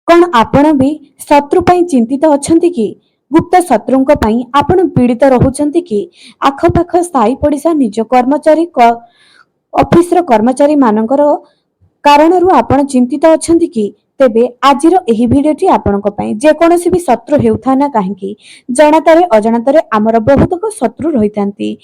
कौन आपण भी शत्रु पई चिंतित अछंती कि? गुप्त शत्रुंक पई आपण पीड़ित रहउछंती कि? आखपाख साई पड़िशा निज कर्मचारी ऑफिस रो कर्मचारी मानकर कारणरू आपण चिंतित अछंती कि? तेबे आजिर एही भिडियोटी आपणक पई जे कोनोसी भी शत्रु हेउथा ना काहेकि जणातारे अजणातारे आमर बहुतक शत्रु रहितांती।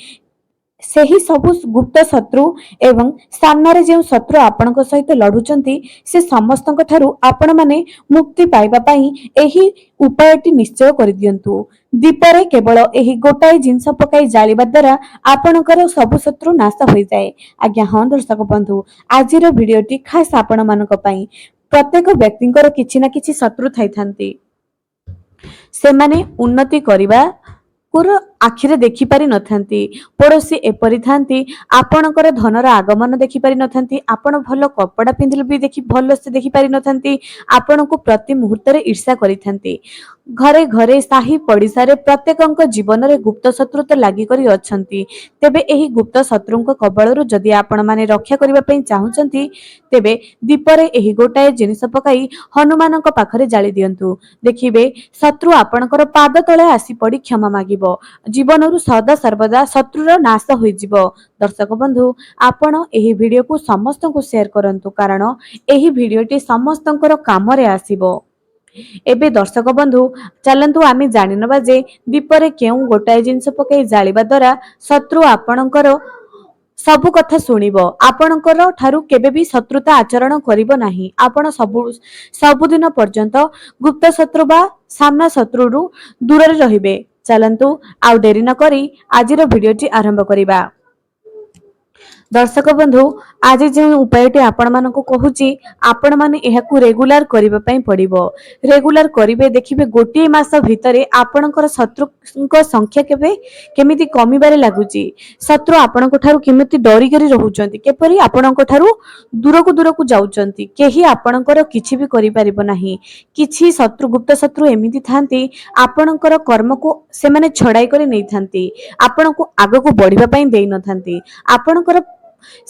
ସେହି ସବୁ ଗୁପ୍ତ ଶତ୍ରୁ ଏବଂ ସାମ୍ନାରେ ଯେଉଁ ଶତ୍ରୁ ଆପଣଙ୍କ ସହିତ ଲଢୁଛନ୍ତି ସେ ସମସ୍ତଙ୍କ ଠାରୁ ଆପଣମାନେ ମୁକ୍ତି ପାଇବା ପାଇଁ ଏହି ଉପାୟଟି ନିଶ୍ଚୟ କରିଦିଅନ୍ତୁ। ଦୀପରେ କେବଳ ଏହି ଗୋଟାଏ ଜିନିଷ ପକାଇ ଜାଳିବା ଦ୍ୱାରା ଆପଣଙ୍କର ସବୁ ଶତ୍ରୁ ନାଶ ହୋଇଯାଏ। ଆଜ୍ଞା ହଁ ଦର୍ଶକ ବନ୍ଧୁ, ଆଜିର ଭିଡିଓଟି ଖାସ୍ ଆପଣମାନଙ୍କ ପାଇଁ। ପ୍ରତ୍ୟେକ ବ୍ୟକ୍ତିଙ୍କର କିଛି ନା କିଛି ଶତ୍ରୁ ଥାଇଥାନ୍ତି। ସେମାନେ ଉନ୍ନତି କରିବା ଆଖିରେ ଦେଖି ପାରି ନଥାନ୍ତି। ପଡୋଶୀ ଏପରି ଥାନ୍ତି, ଆପଣଙ୍କର ଧନର ଆଗମନ ଦେଖି ପାରି ନଥାନ୍ତି। ଆପଣ ଭଲ କପଡା ପିନ୍ଧିଲେ ବି ଭଲସେ ଦେଖି ପାରି ନଥାନ୍ତି। ଆପଣଙ୍କୁ ପ୍ରତି ମୁହୂର୍ତ୍ତରେ ଈର୍ଷା କରିଥାନ୍ତି। ଘରେ ଘରେ ସାହି ପଡିଶାରେ ପ୍ରତ୍ୟେକଙ୍କ ଜୀବନରେ ଗୁପ୍ତ ଶତ୍ରୁ ତ ଲାଗି କରି ଅଛନ୍ତି। ତେବେ ଏହି ଗୁପ୍ତ ଶତ୍ରୁଙ୍କ କବଳରୁ ଯଦି ଆପଣମାନେ ରକ୍ଷା କରିବା ପାଇଁ ଚାହୁଁଛନ୍ତି, ତେବେ ଦୀପରେ ଏହି ଗୋଟାଏ ଜିନିଷ ପକାଇ ହନୁମାନଙ୍କ ପାଖରେ ଜାଳି ଦିଅନ୍ତୁ। ଦେଖିବେ ଶତ୍ରୁ ଆପଣଙ୍କର ପାଦ ତଳେ ଆସି ପଡି କ୍ଷମା ମାଗିବ। ଜୀବନରୁ ସଦା ସର୍ବଦା ଶତ୍ରୁର ନାଶ ହୋଇଯିବ। ଦର୍ଶକ ବନ୍ଧୁ, ଆପଣ ଏହି ଭିଡିଓକୁ ସମସ୍ତଙ୍କୁ ସେୟାର କରନ୍ତୁ, କାରଣ ଏହି ଭିଡିଓଟି ସମସ୍ତଙ୍କର କାମରେ ଆସିବ। ଏବେ ଦର୍ଶକ ବନ୍ଧୁ, ଚାଲନ୍ତୁ ଆମେ ଜାଣିନେବା ଯେ ଦୀପରେ କେଉଁ ଗୋଟାଏ ଜିନିଷ ପକାଇ ଜାଳିବା ଦ୍ୱାରା ଶତ୍ରୁ ଆପଣଙ୍କର ସବୁ କଥା ଶୁଣିବ, ଆପଣଙ୍କର ଠାରୁ କେବେ ବି ଶତ୍ରୁତା ଆଚରଣ କରିବ ନାହିଁ। ଆପଣ ସବୁଦିନ ପର୍ଯ୍ୟନ୍ତ ଗୁପ୍ତ ଶତ୍ରୁ ବା ସାମ୍ନା ଶତ୍ରୁରୁ ଦୂରରେ ରହିବେ। ଚାଲନ୍ତୁ ଆଉ ଡେରି ନ କରି ଆଜିର ଭିଡିଓଟି ଆରମ୍ଭ କରିବା। ଦର୍ଶକ ବନ୍ଧୁ, ଆଜି ଯେଉଁ ଉପାୟଟି ଆପଣମାନଙ୍କୁ କହୁଛି, ଆପଣମାନେ ଏହାକୁ ରେଗୁଲାର କରିବା ପାଇଁ ପଡିବ। ରେଗୁଲାର କରିବେ, ଦେଖିବେ ଗୋଟିଏ ମାସ ଭିତରେ ଆପଣଙ୍କର ଶତ୍ରୁଙ୍କ ସଂଖ୍ୟା କେମିତି କମିବାରେ ଲାଗୁଛି। ଶତ୍ରୁ ଆପଣଙ୍କ ଠାରୁ କେମିତି ଡରିକରି ରହୁଛନ୍ତି, କିପରି ଆପଣଙ୍କ ଠାରୁ ଦୂରକୁ ଯାଉଛନ୍ତି। କେହି ଆପଣଙ୍କର କିଛି ବି କରିପାରିବ ନାହିଁ। କିଛି ଗୁପ୍ତ ଶତ୍ରୁ ଏମିତି ଥାନ୍ତି, ଆପଣଙ୍କର କର୍ମକୁ ସେମାନେ ଛଡାଇ କରି ନେଇଥାନ୍ତି। ଆପଣଙ୍କୁ ଆଗକୁ ବଢିବା ପାଇଁ ଦେଇନଥାନ୍ତି।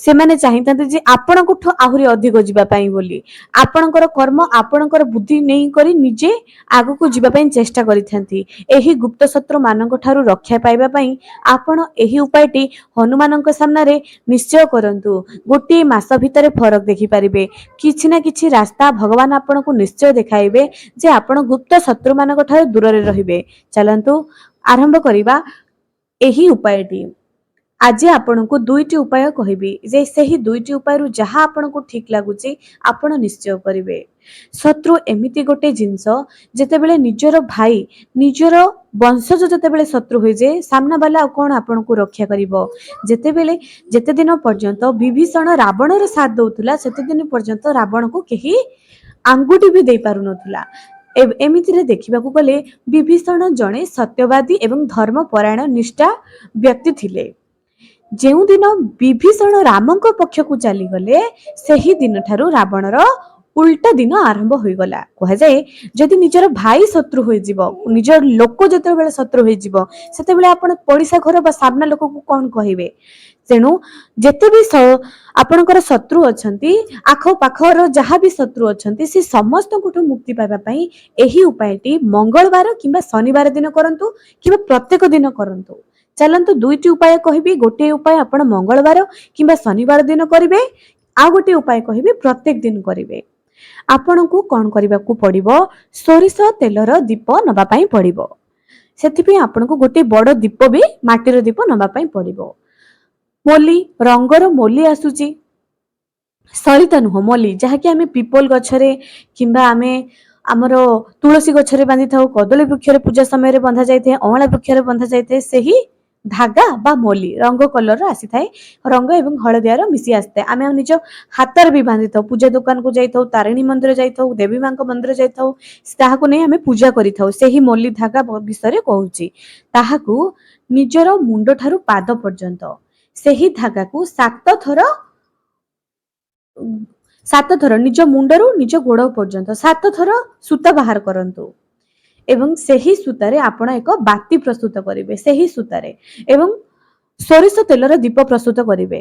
ସେମାନେ ଚାହିଁଥାନ୍ତି ଯେ ଆପଣଙ୍କଠୁ ଆହୁରି ଅଧିକ ଯିବା ପାଇଁ ବୋଲି। ଆପଣଙ୍କର କର୍ମ, ଆପଣଙ୍କର ବୁଦ୍ଧି ନେଇକରି ନିଜେ ଆଗକୁ ଯିବା ପାଇଁ ଚେଷ୍ଟା କରିଥାନ୍ତି। ଏହି ଗୁପ୍ତ ଶତ୍ରୁ ମାନଙ୍କ ଠାରୁ ରକ୍ଷା ପାଇବା ପାଇଁ ଆପଣ ଏହି ଉପାୟଟି ହନୁମାନଙ୍କ ସାମ୍ନାରେ ନିଶ୍ଚୟ କରନ୍ତୁ। ଗୋଟିଏ ମାସ ଭିତରେ ଫରକ ଦେଖିପାରିବେ। କିଛି ନା କିଛି ରାସ୍ତା ଭଗବାନ ଆପଣଙ୍କୁ ନିଶ୍ଚୟ ଦେଖାଇବେ ଯେ ଆପଣ ଗୁପ୍ତ ଶତ୍ରୁ ମାନଙ୍କ ଠାରୁ ଦୂରରେ ରହିବେ। ଚାଲନ୍ତୁ ଆରମ୍ଭ କରିବା ଏହି ଉପାୟଟି। ଆଜି ଆପଣଙ୍କୁ ଦୁଇଟି ଉପାୟ କହିବି, ଯେ ସେହି ଦୁଇଟି ଉପାୟରୁ ଯାହା ଆପଣଙ୍କୁ ଠିକ ଲାଗୁଛି ଆପଣ ନିଶ୍ଚୟ କରିବେ। ଶତ୍ରୁ ଏମିତି ଗୋଟେ ଜିନିଷ, ଯେତେବେଳେ ନିଜର ଭାଇ, ନିଜର ବଂଶଜ ଯେତେବେଳେ ଶତ୍ରୁ ହୋଇଯାଏ, ସାମ୍ନା ବାଲା ଆଉ କଣ ଆପଣଙ୍କୁ ରକ୍ଷା କରିବ। ଯେତେ ଦିନ ପର୍ଯ୍ୟନ୍ତ ବିଭୀଷଣ ରାବଣର ସାଥ ଦଉଥିଲା, ସେତେ ଦିନ ପର୍ଯ୍ୟନ୍ତ ରାବଣକୁ କେହି ଆଙ୍ଗୁଠି ବି ଦେଇ ପାରୁନଥିଲା। ଏମିତିରେ ଦେଖିବାକୁ ଗଲେ ବିଭୀଷଣ ଜଣେ ସତ୍ୟବାଦୀ ଏବଂ ଧର୍ମପରାୟଣ ନିଷ୍ଠା ବ୍ୟକ୍ତି ଥିଲେ। ଯେଉଁଦିନ ବିଭୀଷଣ ରାମଙ୍କ ପକ୍ଷକୁ ଚାଲିଗଲେ, ସେହି ଦିନ ଠାରୁ ରାବଣର ଉଲ୍ଟା ଦିନ ଆରମ୍ଭ ହୋଇଗଲା। କୁହାଯାଏ, ଯଦି ନିଜର ଭାଇ ଶତ୍ରୁ ହୋଇଯିବ, ନିଜର ଲୋକ ଯେତେବେଳେ ଶତ୍ରୁ ହୋଇଯିବ, ସେତେବେଳେ ଆପଣ ପଡିଶା ଘର ବା ସାମ୍ନା ଲୋକକୁ କଣ କହିବେ। ତେଣୁ ଯେତେ ବି ଆପଣଙ୍କର ଶତ୍ରୁ ଅଛନ୍ତି, ଆଖପାଖର ଯାହା ବି ଶତ୍ରୁ ଅଛନ୍ତି, ସେ ସମସ୍ତଙ୍କଠୁ ମୁକ୍ତି ପାଇବା ପାଇଁ ଏହି ଉପାୟଟି ମଙ୍ଗଳବାର କିମ୍ବା ଶନିବାର ଦିନ କରନ୍ତୁ, କିମ୍ବା ପ୍ରତ୍ୟେକ ଦିନ କରନ୍ତୁ। ଚାଲନ୍ତୁ ଦୁଇଟି ଉପାୟ କହିବି। ଗୋଟିଏ ଉପାୟ ଆପଣ ମଙ୍ଗଳବାର କିମ୍ବା ଶନିବାର ଦିନ କରିବେ, ଆଉ ଗୋଟିଏ ଉପାୟ କହିବି ପ୍ରତ୍ୟେକ ଦିନ କରିବେ। ଆପଣଙ୍କୁ କଣ କରିବାକୁ ପଡିବ, ସୋରିଷ ତେଲର ଦୀପ ନବା ପାଇଁ ପଡିବ। ସେଥିପାଇଁ ଆପଣଙ୍କୁ ଗୋଟିଏ ବଡ ଦୀପ ବି ମାଟିର ଦୀପ ନବା ପାଇଁ ପଡିବ। ମୋଲି, ରଙ୍ଗର ମୋଲି ଆସୁଛି, ସଳିତା ନୁହଁ, ମୋଲି, ଯାହାକି ଆମେ ପିପଲ ଗଛରେ କିମ୍ବା ଆମେ ଆମର ତୁଳସୀ ଗଛରେ ବାନ୍ଧିଥାଉ, କଦଳୀ ବୃକ୍ଷରେ ପୂଜା ସମୟରେ ବନ୍ଧା ଯାଇଥାଏ, ଅଁଳା ବୃକ୍ଷରେ ବନ୍ଧା ଯାଇଥାଏ। ସେହି ଧାଗା ବା ମୋଲି ରଙ୍ଗ କଲର ଆସିଥାଏ, ରଙ୍ଗ ଏବଂ ହଳଦିଆର ମିଶି ଆସିଥାଏ। ଆମେ ନିଜ ହାତରେ ବି ବାନ୍ଧିଥାଉ, ପୂଜା ଦୋକାନକୁ ଯାଇଥାଉ, ତାରିଣୀ ମନ୍ଦିର ଯାଇଥାଉ, ଦେବୀ ମାଙ୍କ ମନ୍ଦିର ଯାଇଥାଉ, ତାହାକୁ ନେଇ ଆମେ ପୂଜା କରିଥାଉ। ସେହି ମୋଲି ଧାଗା ବିଷୟରେ କହୁଛି। ତାହାକୁ ନିଜର ମୁଣ୍ଡ ଠାରୁ ପାଦ ପର୍ଯ୍ୟନ୍ତ ସେହି ଧାଗାକୁ 7 ଥର ନିଜ ମୁଣ୍ଡରୁ ନିଜ ଗୋଡ ପର୍ଯ୍ୟନ୍ତ 7 ଥର ସୂତା ବାହାର କରନ୍ତୁ ଏବଂ ସେହି ସୂତାରେ ଆପଣ ଏକ ବାତି ପ୍ରସ୍ତୁତ କରିବେ। ସେହି ସୂତାରେ ଏବଂ ସୋରିଷ ତେଲର ଦୀପ ପ୍ରସ୍ତୁତ କରିବେ।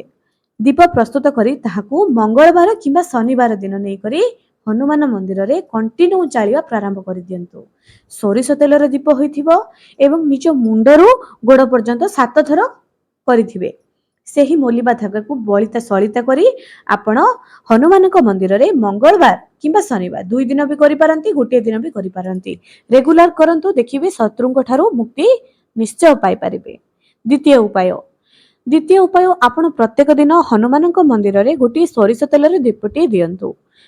ଦୀପ ପ୍ରସ୍ତୁତ କରି ତାହାକୁ ମଙ୍ଗଳବାର କିମ୍ବା ଶନିବାର ଦିନ ନେଇକରି ହନୁମାନ ମନ୍ଦିରରେ କଣ୍ଟିନ୍ୟୁ ଜାଳିବା ପ୍ରାରମ୍ଭ କରିଦିଅନ୍ତୁ। ସୋରିଷ ତେଲର ଦୀପ ହୋଇଥିବ ଏବଂ ନିଜ ମୁଣ୍ଡରୁ ଗୋଡ଼ ପର୍ଯ୍ୟନ୍ତ 7 ଥର କରିଥିବେ। ସେହି ମଲିବା ଧାଗାକୁ ବଳିତା ସଳିତା କରି ଆପଣ ହନୁମାନଙ୍କ ମନ୍ଦିରରେ ମଙ୍ଗଳବାର କିମ୍ବା ଶନିବାର 2 ଦିନ ବି କରିପାରନ୍ତି, ଗୋଟିଏ ଦିନ ବି କରିପାରନ୍ତି। ରେଗୁଲାର କରନ୍ତୁ, ଦେଖିବେ ଶତ୍ରୁଙ୍କ ଠାରୁ ମୁକ୍ତି ନିଶ୍ଚୟ ପାଇପାରିବେ। ଦ୍ୱିତୀୟ ଉପାୟ ଆପଣ ପ୍ରତ୍ୟେକ ଦିନ ହନୁମାନଙ୍କ ମନ୍ଦିରରେ ଗୋଟିଏ ସୋରିଷ ତେଲର ଦୀପଟିଏ ଦିଅନ୍ତୁ।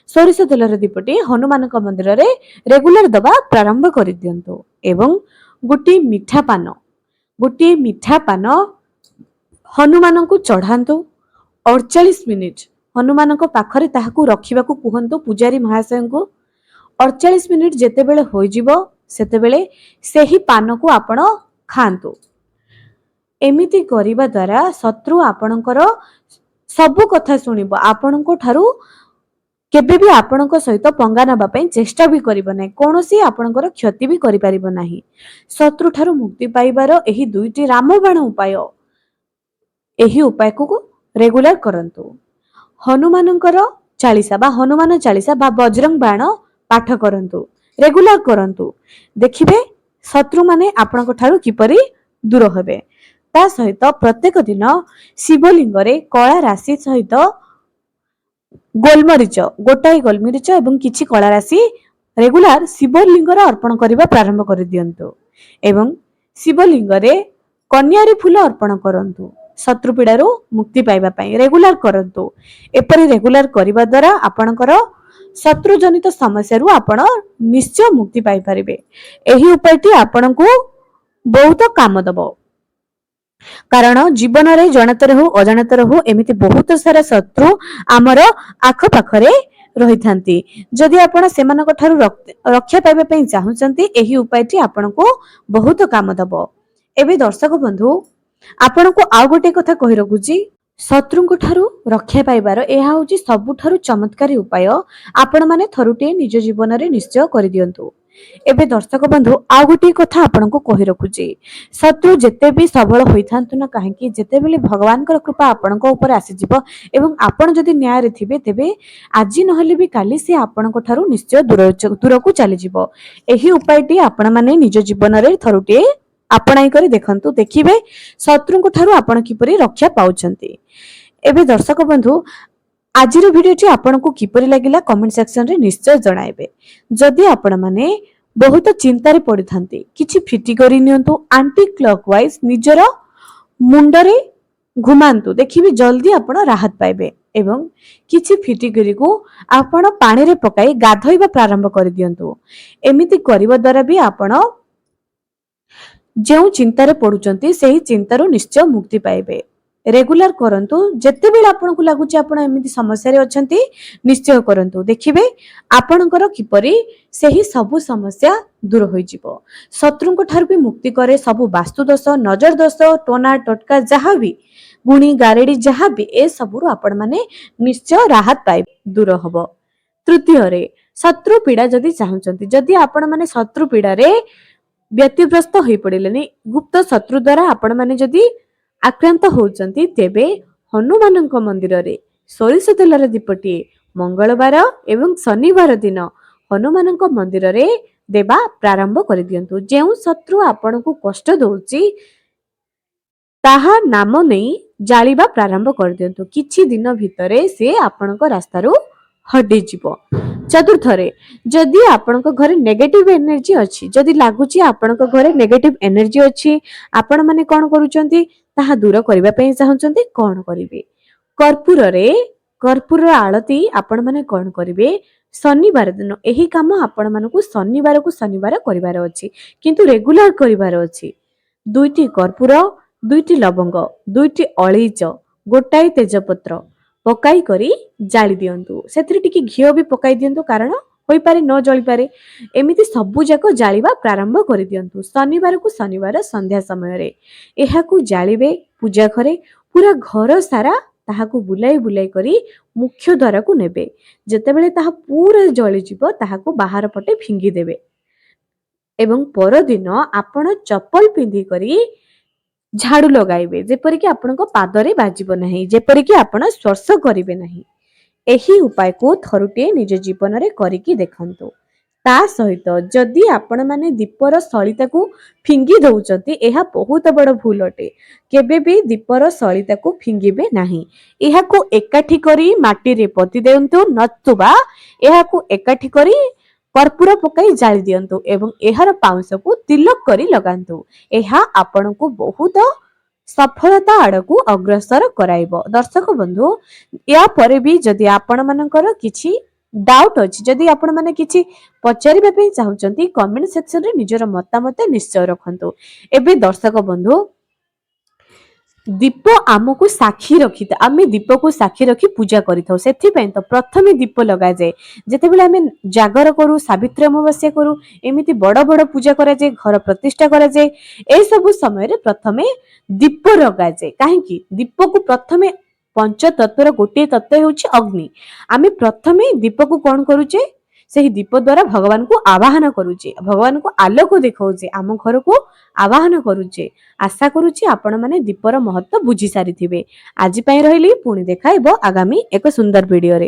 ସୋରିଷ ତେଲର ଦୀପଟି ହନୁମାନଙ୍କ ମନ୍ଦିରରେ ରେଗୁଲାର ଦବା ପ୍ରାରମ୍ଭ କରିଦିଅନ୍ତୁ। ଏବଂ ଗୋଟିଏ ମିଠା ପାନ ହନୁମାନଙ୍କୁ ଚଢାନ୍ତୁ। 48 ମିନିଟ ହନୁମାନଙ୍କ ପାଖରେ ତାହାକୁ ରଖିବାକୁ କୁହନ୍ତୁ ପୂଜାରୀ ମହାଶୟଙ୍କୁ। 48 ମିନିଟ ଯେତେବେଳେ ହୋଇଯିବ ସେତେବେଳେ ସେହି ପାନକୁ ଆପଣ ଖାଆନ୍ତୁ। ଏମିତି କରିବା ଦ୍ୱାରା ଶତ୍ରୁ ଆପଣଙ୍କର ସବୁ କଥା ଶୁଣିବ, ଆପଣଙ୍କ ଠାରୁ କେବେ ବି ଆପଣଙ୍କ ସହିତ ପଙ୍ଗା ନେବା ପାଇଁ ଚେଷ୍ଟା ବି କରିବ ନାହିଁ, କୌଣସି ଆପଣଙ୍କର କ୍ଷତି ବି କରିପାରିବ ନାହିଁ। ଶତ୍ରୁ ଠାରୁ ମୁକ୍ତି ପାଇବାର ଏହି 2ଟି ରାମବାଣ ଉପାୟ, ଏହି ଉପାୟକୁ ରେଗୁଲାର କରନ୍ତୁ। ହନୁମାନଙ୍କର ଚାଳିଶା ବା ହନୁମାନ ଚାଳିଶା ବା ବଜରଙ୍ଗ ବାଣ ପାଠ କରନ୍ତୁ, ରେଗୁଲାର କରନ୍ତୁ। ଦେଖିବେ ଶତ୍ରୁମାନେ ଆପଣଙ୍କ ଠାରୁ କିପରି ଦୂର ହେବେ। ତା ସହିତ ପ୍ରତ୍ୟେକ ଦିନ ଶିବଲିଙ୍ଗରେ କଳା ରାଶି ସହିତ ଗୋଟାଏ ଗୋଲମରିଚ ଏବଂ କିଛି କଳା ରାଶି ରେଗୁଲାର ଶିବଲିଙ୍ଗରେ ଅର୍ପଣ କରିବା ପ୍ରାରମ୍ଭ କରିଦିଅନ୍ତୁ। ଏବଂ ଶିବଲିଙ୍ଗରେ କନିଆରୀ ଫୁଲ ଅର୍ପଣ କରନ୍ତୁ ଶତ୍ରୁ ପୀଡ଼ାରୁ ମୁକ୍ତି ପାଇବା ପାଇଁ। ରେଗୁଲାର କରନ୍ତୁ। ଏପରି ରେଗୁଲାର କରିବା ଦ୍ୱାରା ଆପଣଙ୍କର ଶତ୍ରୁ ଜନିତ ସମସ୍ୟାରୁ ଆପଣ ନିଶ୍ଚୟ ମୁକ୍ତି ପାଇପାରିବେ। ଏହି ଉପାୟଟି ଆପଣଙ୍କୁ ବହୁତ କାମ ଦବ। କାରଣ ଜୀବନରେ ଜଣାତରେ ହଉ ଅଜାଣତରେ ହଉ ଏମିତି ବହୁତ ସାରା ଶତ୍ରୁ ଆମର ଆଖପାଖରେ ରହିଥାନ୍ତି। ଯଦି ଆପଣ ସେମାନଙ୍କ ଠାରୁ ରକ୍ଷା ପାଇବା ପାଇଁ ଚାହୁଁଛନ୍ତି, ଏହି ଉପାୟଟି ଆପଣଙ୍କୁ ବହୁତ କାମ ଦବ। ଏବେ ଦର୍ଶକ ବନ୍ଧୁ, ଆପଣଙ୍କୁ ଆଉ ଗୋଟେ କଥା କହି ରଖୁଛି, ଶତ୍ରୁଙ୍କ ଠାରୁ ରକ୍ଷା ପାଇବାର ଏହା ହେଉଛି ସବୁଠାରୁ ଚମତ୍କାରୀ ଉପାୟ। ଆପଣମାନେ ଥରୁଟିଏ ନିଜ ଜୀବନରେ ନିଶ୍ଚୟ କରିଦିଅନ୍ତୁ। ଏବେ ଦର୍ଶକ ବନ୍ଧୁ, ଆଉ ଗୋଟିଏ କଥା ଆପଣଙ୍କୁ କହି ରଖୁଛି, ଶତ୍ରୁ ଯେତେ ବି ସବଳ ହୋଇଥାନ୍ତୁ ନା କାହିଁକି, ଯେତେବେଳେ ଭଗବାନଙ୍କର କୃପା ଆପଣଙ୍କ ଉପରେ ଆସିଯିବ ଏବଂ ଆପଣ ଯଦି ନ୍ୟାୟରେ ଥିବେ, ତେବେ ଆଜି ନହେଲେ ବି କାଲି ସେ ଆପଣଙ୍କ ଠାରୁ ନିଶ୍ଚୟ ଦୂରକୁ ଚାଲିଯିବ। ଏହି ଉପାୟଟି ଆପଣମାନେ ନିଜ ଜୀବନରେ ଥରୁଟିଏ ଆପଣାଇ କରି ଦେଖନ୍ତୁ, ଦେଖିବେ ଶତ୍ରୁଙ୍କ ଠାରୁ ଆପଣ କିପରି ରକ୍ଷା ପାଉଛନ୍ତି। ଏବେ ଦର୍ଶକ ବନ୍ଧୁ, ଆଜିର ଭିଡିଓଟି ଆପଣଙ୍କୁ କିପରି ଲାଗିଲା କମେଣ୍ଟ ସେକ୍ସନରେ ନିଶ୍ଚୟ ଜଣାଇବେ। ଯଦି ଆପଣମାନେ ବହୁତ ଚିନ୍ତାରେ ପଡିଥାନ୍ତି, କିଛି ଫିଟି କରି ନିଅନ୍ତୁ, ଆଣ୍ଟି କ୍ଲକୱାଇଜ ନିଜର ମୁଣ୍ଡରେ ଘୁମାନ୍ତୁ, ଦେଖିବେ ଜଲ୍ଦି ଆପଣ ରାହତ ପାଇବେ। ଏବଂ କିଛି ଫିଟିକିରିକୁ ଆପଣ ପାଣିରେ ପକାଇ ଗାଧୋଇବା ପ୍ରାରମ୍ଭ କରିଦିଅନ୍ତୁ। ଏମିତି କରିବା ଦ୍ୱାରା ବି ଆପଣ ଯେଉଁ ଚିନ୍ତାରେ ପଡୁଛନ୍ତି ସେହି ଚିନ୍ତାରୁ ନିଶ୍ଚୟ ମୁକ୍ତି ପାଇବେ। ରେଗୁଲାର କରନ୍ତୁ। ଯେତେବେଳେ ଆପଣଙ୍କୁ ଲାଗୁଛି ଆପଣ ଏମିତି ସମସ୍ୟାରେ ଅଛନ୍ତି, ନିଶ୍ଚୟ କରନ୍ତୁ, ଦେଖିବେ ଆପଣଙ୍କର କିପରି ସେହି ସବୁ ସମସ୍ୟା ଦୂର ହୋଇଯିବ। ଶତ୍ରୁଙ୍କ ଠାରୁ ବି ମୁକ୍ତି କରେ ସବୁ ବାସ୍ତୁ ଦୋଷ, ନଜର ଦୋଷ, ଟୋନା ଟଟକା ଯାହାବି, ଗୁଣି ଗାରେଡି ଯାହାବି, ଏ ସବୁରୁ ଆପଣମାନେ ନିଶ୍ଚୟ ରାହତ ପାଇବେ, ଦୂର ହବ। ତୃତୀୟରେ, ଶତ୍ରୁ ପୀଡା ଯଦି ଚାହୁଁଛନ୍ତି, ଯଦି ଆପଣମାନେ ଶତ୍ରୁ ପୀଡାରେ ବ୍ୟତିବ୍ୟସ୍ତ ହୋଇପଡ଼ିଲେନି, ଗୁପ୍ତ ଶତ୍ରୁ ଦ୍ୱାରା ଆପଣମାନେ ଯଦି ଆକ୍ରାନ୍ତ ହେଉଛନ୍ତି, ତେବେ ହନୁମାନଙ୍କ ମନ୍ଦିରରେ ସୋରିଷ ତେଲର ଦୀପଟିଏ ମଙ୍ଗଳବାର ଏବଂ ଶନିବାର ଦିନ ହନୁମାନଙ୍କ ମନ୍ଦିରରେ ଦେବା ପ୍ରାରମ୍ଭ କରିଦିଅନ୍ତୁ। ଯେଉଁ ଶତ୍ରୁ ଆପଣଙ୍କୁ କଷ୍ଟ ଦଉଛି ତାହା ନାମ ନେଇ ଜାଳିବା ପ୍ରାରମ୍ଭ କରିଦିଅନ୍ତୁ। କିଛି ଦିନ ଭିତରେ ସେ ଆପଣଙ୍କ ରାସ୍ତାରୁ ହଟିଯିବ। ଚତୁର୍ଥରେ, ଯଦି ଆପଣଙ୍କ ଘରେ ନେଗେଟିଭ ଏନର୍ଜି ଅଛି, ଯଦି ଲାଗୁଛି ଆପଣଙ୍କ ଘରେ ନେଗେଟିଭ ଏନର୍ଜି ଅଛି, ଆପଣମାନେ କଣ କରୁଛନ୍ତି ତାହା ଦୂର କରିବା ପାଇଁ ଚାହୁଁଛନ୍ତି, କଣ କରିବେ? କର୍ପୂର ଆଳତି ଆପଣମାନେ କଣ କରିବେ? ଶନିବାର ଦିନ ଏହି କାମ ଆପଣମାନଙ୍କୁ ଶନିବାରକୁ ଶନିବାର କରିବାର ଅଛି, କିନ୍ତୁ ରେଗୁଲାର କରିବାର ଅଛି। 2ଟି କର୍ପୂର, 2ଟି ଲବଙ୍ଗ, 2ଟି ଅଳେଇଚ, ଗୋଟାଏ ତେଜପତ୍ର ପକାଇ କରି ଜାଳି ଦିଅନ୍ତୁ। ସେଥିରେ ଟିକେ ଘିଅ ବି ପକାଇ ଦିଅନ୍ତୁ, କାରଣ ହୋଇପାରେ ନ ଜଳିପାରେ। ଏମିତି ସବୁ ଯାକ ଜାଳିବା ପ୍ରାରମ୍ଭ କରିଦିଅନ୍ତୁ ଶନିବାରକୁ ଶନିବାର ସନ୍ଧ୍ୟା ସମୟରେ। ଏହାକୁ ଜାଳିବେ ପୂଜା ଘରେ, ପୁରା ଘର ସାରା ତାହାକୁ ବୁଲାଇ ବୁଲାଇ କରି ମୁଖ୍ୟ ଦ୍ୱାରକୁ ନେବେ। ଯେତେବେଳେ ତାହା ପୁରା ଜଳିଯିବ, ତାହାକୁ ବାହାର ପଟେ ଫିଙ୍ଗି ଦେବେ ଏବଂ ପରଦିନ ଆପଣ ଚପଲ ପିନ୍ଧି କରି ଝାଡୁ ଲଗାଇବେ, ଯେପରିକି ଆପଣଙ୍କ ପାଦରେ ବାଜିବ ନାହିଁ, ଯେପରିକି ଆପଣ ସ୍ପର୍ଶ କରିବେ ନାହିଁ। ଏହି ଉପାୟକୁ ଥରୁଟିଏ ନିଜ ଜୀବନରେ କରିକି ଦେଖନ୍ତୁ। ତା ସହିତ ଯଦି ଆପଣମାନେ ଦୀପର ସଳିତାକୁ ଫିଙ୍ଗି ଦଉଛନ୍ତି, ଏହା ବହୁତ ବଡ଼ ଭୁଲ ଅଟେ। କେବେ ବି ଦୀପର ସଳିତାକୁ ଫିଙ୍ଗିବେ ନାହିଁ। ଏହାକୁ ଏକାଠି କରି ମାଟିରେ ପୋତି ଦିଅନ୍ତୁ, ନତୁବା ଏହାକୁ ଏକାଠି କରି କର୍ପୂର ପକାଇ ଜାଳି ଦିଅନ୍ତୁ ଏବଂ ଏହାର ପାଉଁଶକୁ ତିଲକ କରି ଲଗାନ୍ତୁ। ଏହା ଆପଣଙ୍କୁ ବହୁତ ସଫଳତା ଆଡ଼କୁ ଅଗ୍ରସର କରାଇବ। ଦର୍ଶକ ବନ୍ଧୁ, ୟା ପରେ ବି ଯଦି ଆପଣମାନଙ୍କର କିଛି ଡାଉଟ୍ ଅଛି, ଯଦି ଆପଣମାନେ କିଛି ପଚାରିବା ପାଇଁ ଚାହୁଁଛନ୍ତି, କମେଣ୍ଟ ସେକ୍ସନରେ ନିଜର ମତାମତ ନିଶ୍ଚୟ ରଖନ୍ତୁ। ଏବେ ଦର୍ଶକ ବନ୍ଧୁ, ଦୀପ ଆମକୁ ସାକ୍ଷୀ ରଖିଥାଏ, ଆମେ ଦୀପକୁ ସାକ୍ଷୀ ରଖି ପୂଜା କରିଥାଉ। ସେଥିପାଇଁ ତ ପ୍ରଥମେ ଦୀପ ଲଗାଯାଏ। ଯେତେବେଳେ ଆମେ ଜାଗର କରୁ, ସାବିତ୍ରୀ ଅମାବାସ୍ୟା କରୁ, ଏମିତି ବଡ଼ ବଡ଼ ପୂଜା କରାଯାଏ, ଘର ପ୍ରତିଷ୍ଠା କରାଯାଏ, ଏସବୁ ସମୟରେ ପ୍ରଥମେ ଦୀପ ଲଗାଯାଏ। କାହିଁକି? ଦୀପକୁ ପ୍ରଥମେ ପଞ୍ଚତତ୍ଵର ଗୋଟିଏ ତତ୍ଵ ହେଉଛି ଅଗ୍ନି। ଆମେ ପ୍ରଥମେ ଦୀପକୁ କଣ କରୁଛେ? ସେହି ଦୀପ ଦ୍ୱାରା ଭଗବାନଙ୍କୁ ଆବାହନ କରୁଛେ, ଭଗବାନଙ୍କୁ ଆଲୋକ ଦେଖାଉଛେ, ଆମ ଘରକୁ ଆବାହନ କରୁଛେ। ଆଶା କରୁଛି ଆପଣମାନେ ଦୀପର ମହତ୍ଵ ବୁଝି ସାରିଥିବେ। ଆଜି ପାଇଁ ରହିଲି, ପୁଣି ଦେଖା ହେବ ଆଗାମୀ ଏକ ସୁନ୍ଦର ଭିଡିଓରେ।